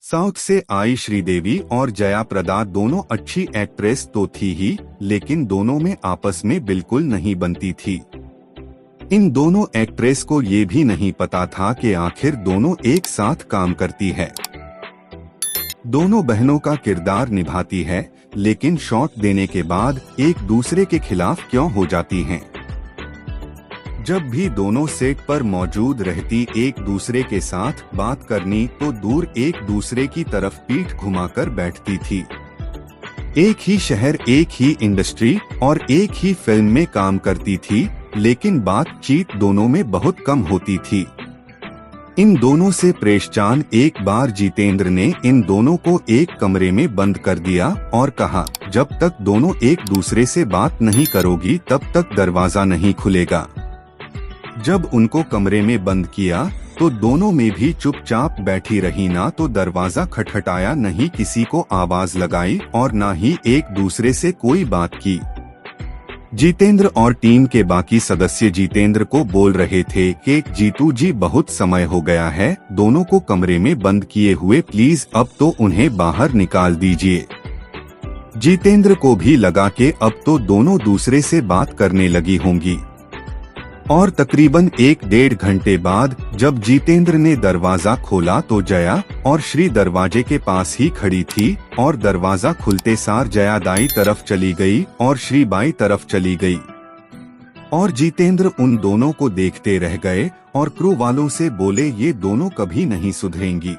South से आई श्रीदेवी और जया प्रदा दोनों अच्छी एक्ट्रेस तो थी ही, लेकिन दोनों में आपस में बिल्कुल नहीं बनती थी। इन दोनों एक्ट्रेस को ये भी नहीं पता था कि आखिर दोनों एक साथ काम करती है। दोनों बहनों का किरदार निभाती है, लेकिन शॉट देने के बाद एक दूसरे के खिलाफ क्यों हो जाती हैं? जब भी दोनों सेट पर मौजूद रहती एक दूसरे के साथ बात करनी तो दूर एक दूसरे की तरफ पीठ घुमाकर बैठती थी। एक ही शहर, एक ही इंडस्ट्री और एक ही फिल्म में काम करती थी, लेकिन बातचीत दोनों में बहुत कम होती थी। इन दोनों से परेशान एक बार जितेंद्र ने इन दोनों को एक कमरे में बंद कर दिया और कहा, जब तक दोनों एक दूसरे से बात नहीं करोगी तब तक दरवाजा नहीं खुलेगा। जब उनको कमरे में बंद किया तो दोनों में भी चुपचाप बैठी रही, ना तो दरवाजा खटखटाया, नहीं किसी को आवाज लगाई और ना ही एक दूसरे से कोई बात की। जितेंद्र और टीम के बाकी सदस्य जितेंद्र को बोल रहे थे कि जीतू जी बहुत समय हो गया है दोनों को कमरे में बंद किए हुए, प्लीज अब तो उन्हें बाहर निकाल दीजिए। जितेंद्र को भी लगा कि अब तो दोनों दूसरे से बात करने लगी होंगी। और तकरीबन 1-1.5 घंटे बाद जब जितेंद्र ने दरवाजा खोला तो जया और श्री दरवाजे के पास ही खड़ी थी और दरवाजा खुलते सार जया दाई तरफ चली गई और श्री बाई तरफ चली गई और जितेंद्र उन दोनों को देखते रह गए और क्रू वालों से बोले, ये दोनों कभी नहीं सुधरेंगी।